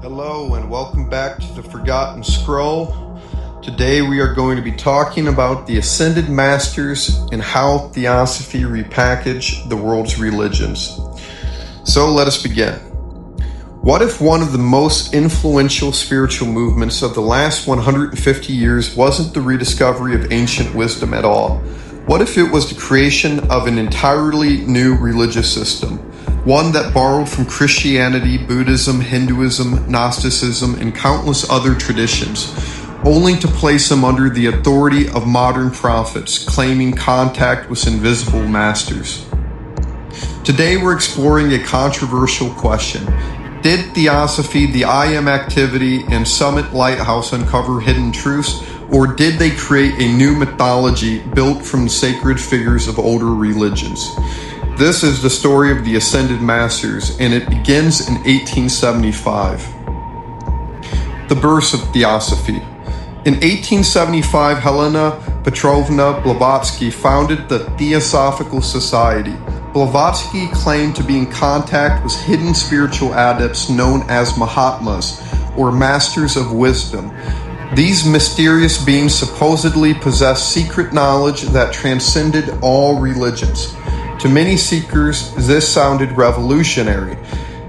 Hello and welcome back to the Forgotten Scroll. Today we are going to be talking about the Ascended Masters and how Theosophy repackaged the world's religions. So let us begin. What if one of the most influential spiritual movements of the last 150 years wasn't the rediscovery of ancient wisdom at all? What if it was the creation of an entirely new religious system? One that borrowed from Christianity, Buddhism, Hinduism, Gnosticism, and countless other traditions, only to place them under the authority of modern prophets, claiming contact with invisible masters. Today we're exploring a controversial question. Did Theosophy, the I Am activity, and Summit Lighthouse uncover hidden truths, or did they create a new mythology built from sacred figures of older religions? This is the story of the Ascended Masters, and it begins in 1875. The birth of Theosophy. In 1875, Helena Blavatsky founded the Theosophical Society. Blavatsky claimed to be in contact with hidden spiritual adepts known as Mahatmas, or Masters of Wisdom. These mysterious beings supposedly possessed secret knowledge that transcended all religions. To many seekers, this sounded revolutionary,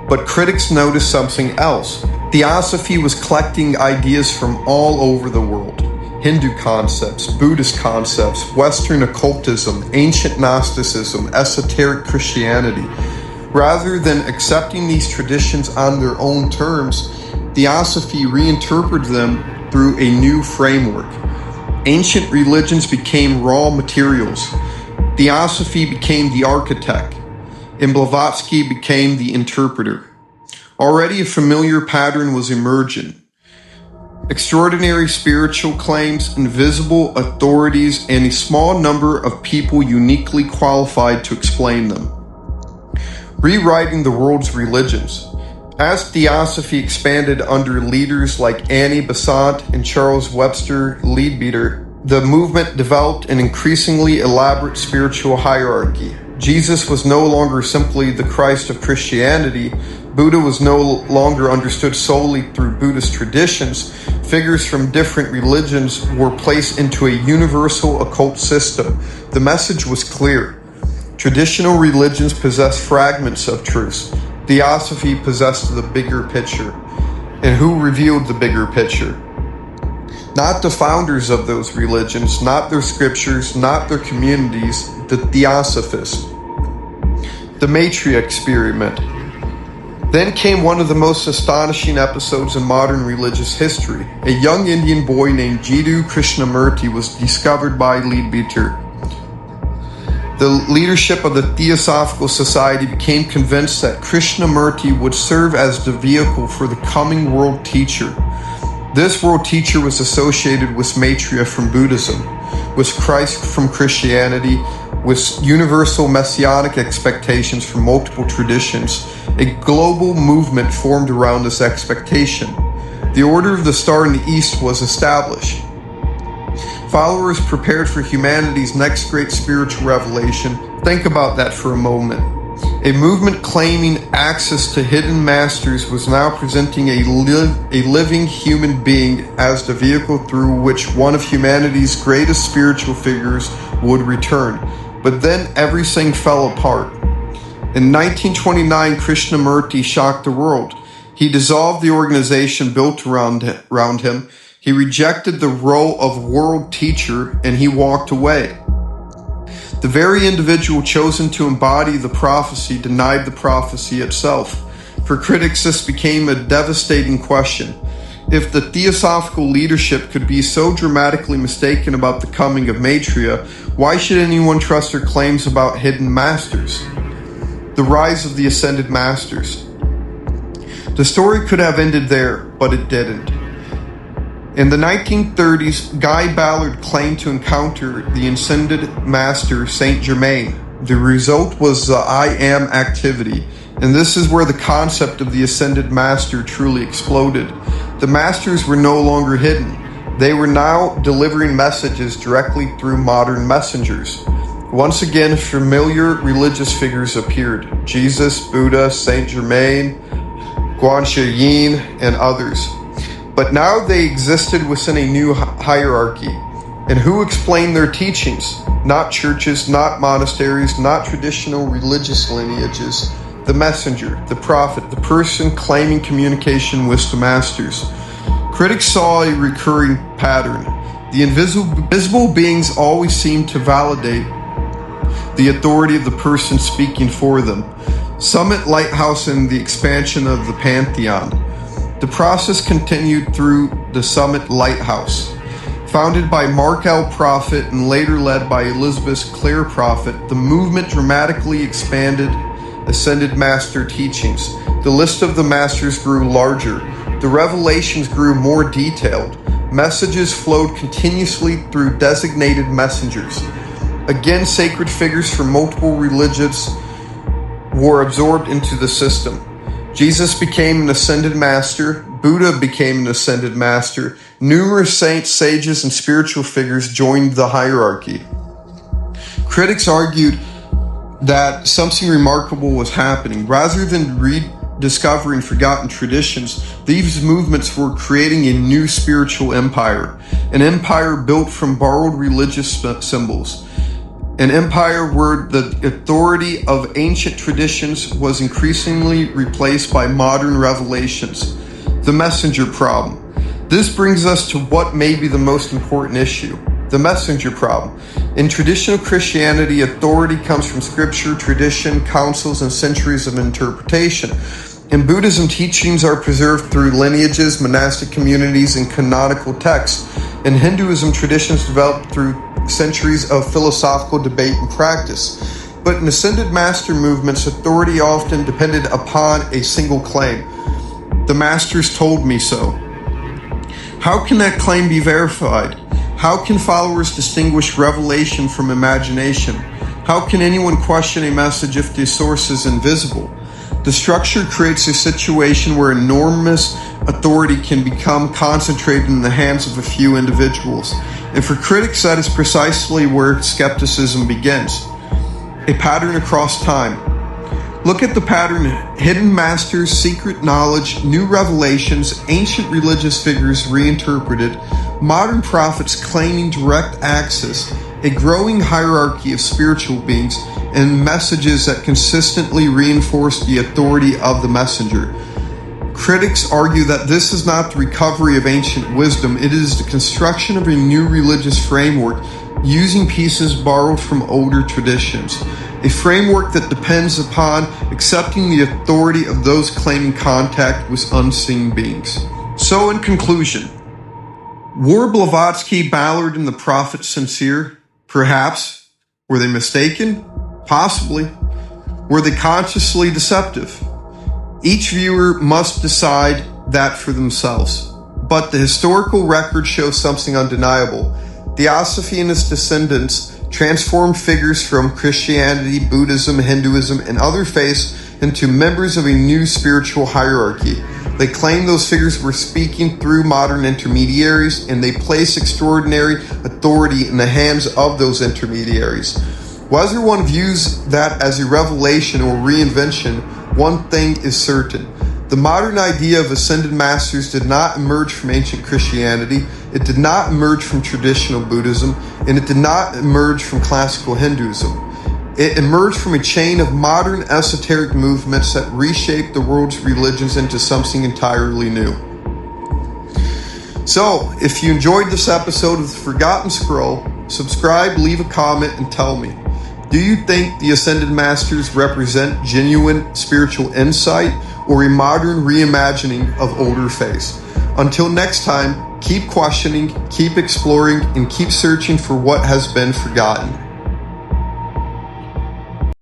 but critics noticed something else. Theosophy was collecting ideas from all over the world. Hindu concepts, Buddhist concepts, Western occultism, ancient Gnosticism, esoteric Christianity. Rather than accepting these traditions on their own terms, Theosophy reinterpreted them through a new framework. Ancient religions became raw materials. Theosophy became the architect, and Blavatsky became the interpreter. Already a familiar pattern was emerging. Extraordinary spiritual claims, invisible authorities, and a small number of people uniquely qualified to explain them. Rewriting the world's religions. As Theosophy expanded under leaders like Annie Besant and Charles Webster Leadbeater, the movement developed an increasingly elaborate spiritual hierarchy. Jesus was no longer simply the Christ of Christianity. Buddha was no longer understood solely through Buddhist traditions. Figures from different religions were placed into a universal occult system. The message was clear. Traditional religions possessed fragments of truths. Theosophy possessed the bigger picture. And who revealed the bigger picture? Not the founders of those religions, not their scriptures, not their communities, the Theosophists. The Maitreya experiment. Then came one of the most astonishing episodes in modern religious history. A young Indian boy named Jiddu Krishnamurti was discovered by Leadbeater. The leadership of the Theosophical Society became convinced that Krishnamurti would serve as the vehicle for the coming world teacher. This world teacher was associated with Maitreya from Buddhism, with Christ from Christianity, with universal messianic expectations from multiple traditions. A global movement formed around this expectation. The Order of the Star in the East was established. Followers prepared for humanity's next great spiritual revelation. Think about that for a moment. A movement claiming access to hidden masters was now presenting a living human being as the vehicle through which one of humanity's greatest spiritual figures would return. But then everything fell apart. In 1929, Krishnamurti shocked the world. He dissolved the organization built around him. He rejected the role of world teacher and he walked away. The very individual chosen to embody the prophecy denied the prophecy itself. For critics, this became a devastating question. If the Theosophical leadership could be so dramatically mistaken about the coming of Maitreya, why should anyone trust their claims about hidden masters? The rise of the Ascended Masters. The story could have ended there, but it didn't. In the 1930s, Guy Ballard claimed to encounter the Ascended Master Saint Germain. The result was the I Am activity, and this is where the concept of the Ascended Master truly exploded. The Masters were no longer hidden. They were now delivering messages directly through modern messengers. Once again, familiar religious figures appeared. Jesus, Buddha, Saint Germain, Guanxi Yin, and others. But now they existed within a new hierarchy. And who explained their teachings? Not churches, not monasteries, not traditional religious lineages. The messenger, the prophet, the person claiming communication with the masters. Critics saw a recurring pattern. The invisible beings always seemed to validate the authority of the person speaking for them. Summit, Lighthouse, and the expansion of the pantheon. The process continued through the Summit Lighthouse. Founded by Mark L. Prophet and later led by Elizabeth Clare Prophet, the movement dramatically expanded Ascended Master teachings. The list of the masters grew larger. The revelations grew more detailed. Messages flowed continuously through designated messengers. Again, sacred figures from multiple religions were absorbed into the system. Jesus became an ascended master. Buddha became an ascended master. Numerous saints, sages, and spiritual figures joined the hierarchy. Critics argued that something remarkable was happening. Rather than rediscovering forgotten traditions, these movements were creating a new spiritual empire, an empire built from borrowed religious symbols, an empire where the authority of ancient traditions was increasingly replaced by modern revelations. The messenger problem. This brings us to what may be the most important issue, the messenger problem. In traditional Christianity, authority comes from scripture, tradition, councils, and centuries of interpretation. In Buddhism, teachings are preserved through lineages, monastic communities, and canonical texts. In Hinduism, traditions developed through centuries of philosophical debate and practice. But in ascended master movements, authority often depended upon a single claim. The masters told me so. How can that claim be verified? How can followers distinguish revelation from imagination? How can anyone question a message if the source is invisible? The structure creates a situation where enormous authority can become concentrated in the hands of a few individuals. And for critics, that is precisely where skepticism begins. A pattern across time. Look at the pattern: hidden masters, secret knowledge, new revelations, ancient religious figures reinterpreted, modern prophets claiming direct access, a growing hierarchy of spiritual beings, and messages that consistently reinforce the authority of the messenger. Critics argue that this is not the recovery of ancient wisdom, it is the construction of a new religious framework using pieces borrowed from older traditions. A framework that depends upon accepting the authority of those claiming contact with unseen beings. So in conclusion, were Blavatsky, Ballard, and the Prophet sincere? Perhaps. Were they mistaken? Possibly. Were they consciously deceptive? Each viewer must decide that for themselves. But the historical record shows something undeniable. Theosophy and its descendants transformed figures from Christianity, Buddhism, Hinduism, and other faiths into members of a new spiritual hierarchy. They claim those figures were speaking through modern intermediaries, and they place extraordinary authority in the hands of those intermediaries. Whether one views that as a revelation or reinvention, one thing is certain. The modern idea of ascended masters did not emerge from ancient Christianity, it did not emerge from traditional Buddhism, and it did not emerge from classical Hinduism. It emerged from a chain of modern esoteric movements that reshaped the world's religions into something entirely new. So, if you enjoyed this episode of The Forgotten Scroll, subscribe, leave a comment, and tell me. Do you think the Ascended Masters represent genuine spiritual insight or a modern reimagining of older faiths? Until next time, keep questioning, keep exploring, and keep searching for what has been forgotten.